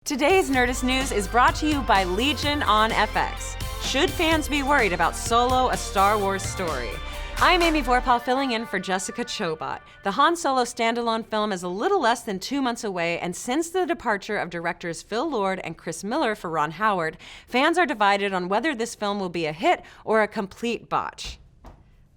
Today's Nerdist News is brought to you by Legion on FX. Should fans be worried about Solo, a Star Wars story? I'm Amy Vorpahl filling in for Jessica Chobot. The Han Solo standalone film is a little less than 2 months away, and since the departure of directors Phil Lord and Chris Miller for Ron Howard, fans are divided on whether this film will be a hit or a complete botch.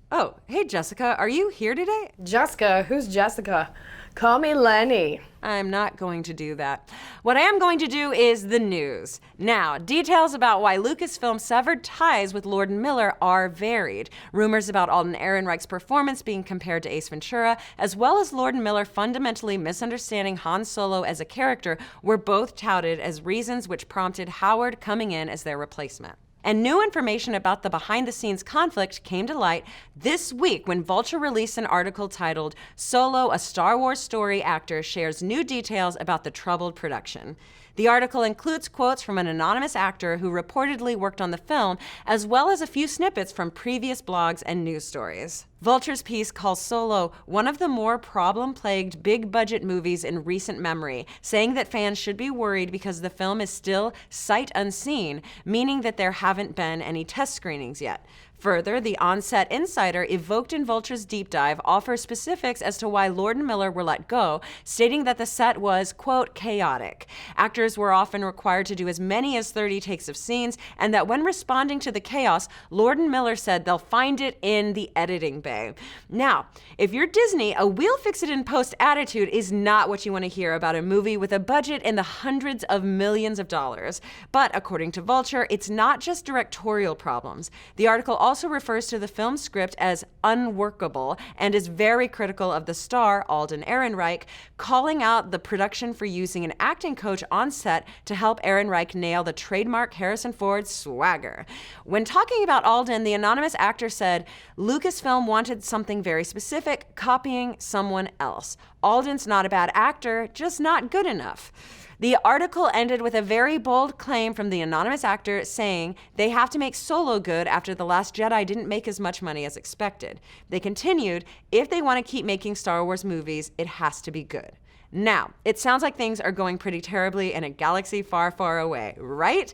Oh, hey Jessica, are you here today? Jessica? Who's Jessica? Call me Lenny. I'm not going to do that. What I am going to do is the news. Now, details about why Lucasfilm severed ties with Lord and Miller are varied. Rumors about Alden Ehrenreich's performance being compared to Ace Ventura, as well as Lord and Miller fundamentally misunderstanding Han Solo as a character, were both touted as reasons which prompted Howard coming in as their replacement. And new information about the behind-the-scenes conflict came to light this week when Vulture released an article titled, "Solo, a Star Wars Story Actor Shares New Details About the Troubled Production." The article includes quotes from an anonymous actor who reportedly worked on the film, as well as a few snippets from previous blogs and news stories. Vulture's piece calls Solo one of the more problem-plagued big-budget movies in recent memory, saying that fans should be worried because the film is still sight unseen, meaning that there haven't been any test screenings yet. Further, the on-set insider evoked in Vulture's deep dive offers specifics as to why Lord and Miller were let go, stating that the set was, quote, chaotic. Actors were often required to do as many as 30 takes of scenes, and that when responding to the chaos, Lord and Miller said they'll find it in the editing bay. Now, if you're Disney, a we'll fix it in post attitude is not what you want to hear about a movie with a budget in the hundreds of millions of dollars. But according to Vulture, it's not just directorial problems. The article also refers to the film's script as unworkable and is very critical of the star, Alden Ehrenreich, calling out the production for using an acting coach on set to help Ehrenreich nail the trademark Harrison Ford swagger. When talking about Alden, the anonymous actor said, Lucasfilm wanted something very specific, copying someone else. Alden's not a bad actor, just not good enough. The article ended with a very bold claim from the anonymous actor saying they have to make Solo good after The Last Jedi didn't make as much money as expected. They continued, if they want to keep making Star Wars movies, it has to be good. Now, it sounds like things are going pretty terribly in a galaxy far, far away, right?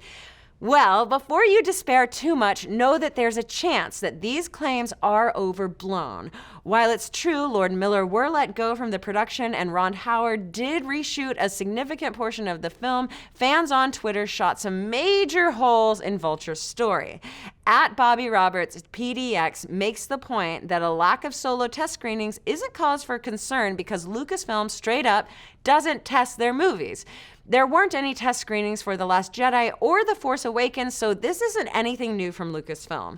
Well, before you despair too much, know that there's a chance that these claims are overblown. While it's true Lord and Miller were let go from the production and Ron Howard did reshoot a significant portion of the film, fans on Twitter shot some major holes in Vulture's story. At Bobby Roberts, PDX makes the point that a lack of Solo test screenings isn't cause for concern because Lucasfilm straight up doesn't test their movies. There weren't any test screenings for The Last Jedi or The Force Awakens, so this isn't anything new from Lucasfilm.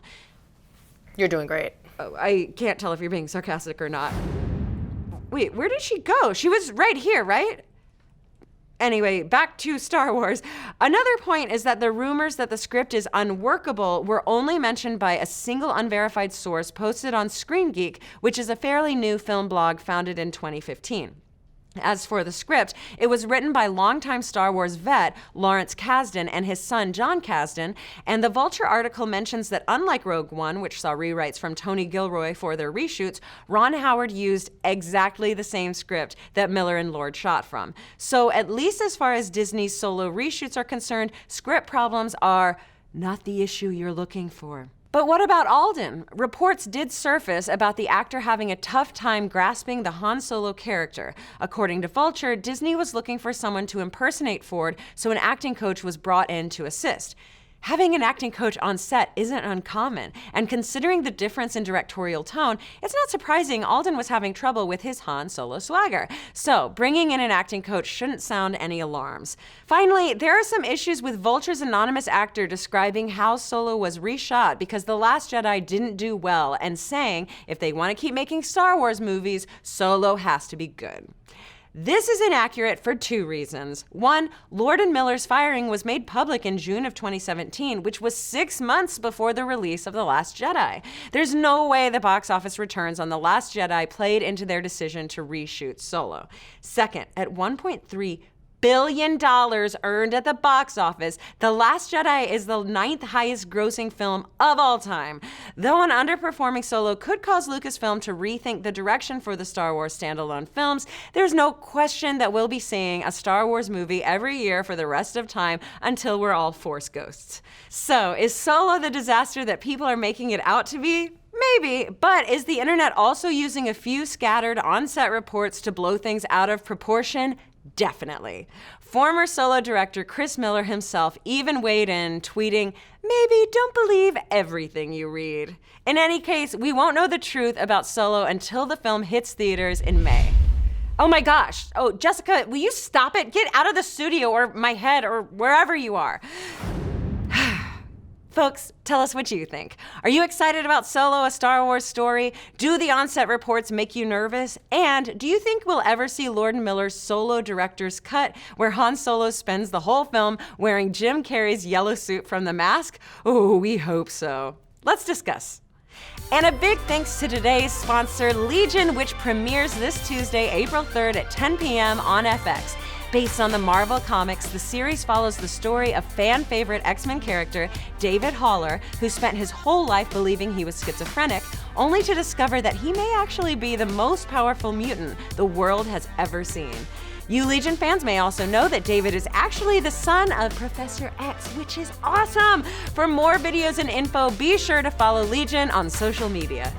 You're doing great. Oh, I can't tell if you're being sarcastic or not. Wait, where did she go? She was right here, right? Anyway, back to Star Wars. Another point is that the rumors that the script is unworkable were only mentioned by a single unverified source posted on Screen Geek, which is a fairly new film blog founded in 2015. As for the script, it was written by longtime Star Wars vet Lawrence Kasdan and his son John Kasdan, and the Vulture article mentions that unlike Rogue One, which saw rewrites from Tony Gilroy for their reshoots, Ron Howard used exactly the same script that Miller and Lord shot from. So at least as far as Disney's Solo reshoots are concerned, script problems are not the issue you're looking for. But what about Alden? Reports did surface about the actor having a tough time grasping the Han Solo character. According to Vulture, Disney was looking for someone to impersonate Ford, so an acting coach was brought in to assist. Having an acting coach on set isn't uncommon, and considering the difference in directorial tone, it's not surprising Alden was having trouble with his Han Solo swagger. So, bringing in an acting coach shouldn't sound any alarms. Finally, there are some issues with Vulture's anonymous actor describing how Solo was reshot because The Last Jedi didn't do well, and saying if they want to keep making Star Wars movies, Solo has to be good. This is inaccurate for two reasons. One, Lord and Miller's firing was made public in June of 2017, which was 6 months before the release of The Last Jedi. There's no way the box office returns on The Last Jedi played into their decision to reshoot Solo. Second, at $1.3 billion earned at the box office, The Last Jedi is the 9th highest grossing film of all time. Though an underperforming Solo could cause Lucasfilm to rethink the direction for the Star Wars standalone films, there's no question that we'll be seeing a Star Wars movie every year for the rest of time until we're all Force ghosts. So, is Solo the disaster that people are making it out to be? Maybe, but is the internet also using a few scattered on-set reports to blow things out of proportion? Definitely. Former Solo director Chris Miller himself even weighed in, tweeting, "Maybe don't believe everything you read." In any case, we won't know the truth about Solo until the film hits theaters in May. Oh my gosh. Oh, Jessica, will you stop it? Get out of the studio or my head or wherever you are. Folks, tell us what you think. Are you excited about Solo, a Star Wars story? Do the on-set reports make you nervous? And do you think we'll ever see Lord & Miller's Solo director's cut, where Han Solo spends the whole film wearing Jim Carrey's yellow suit from The Mask? Oh, we hope so. Let's discuss. And a big thanks to today's sponsor, Legion, which premieres this Tuesday, April 3rd at 10 p.m. on FX. Based on the Marvel Comics, the series follows the story of fan favorite X-Men character David Haller, who spent his whole life believing he was schizophrenic, only to discover that he may actually be the most powerful mutant the world has ever seen. You Legion fans may also know that David is actually the son of Professor X, which is awesome! For more videos and info, be sure to follow Legion on social media.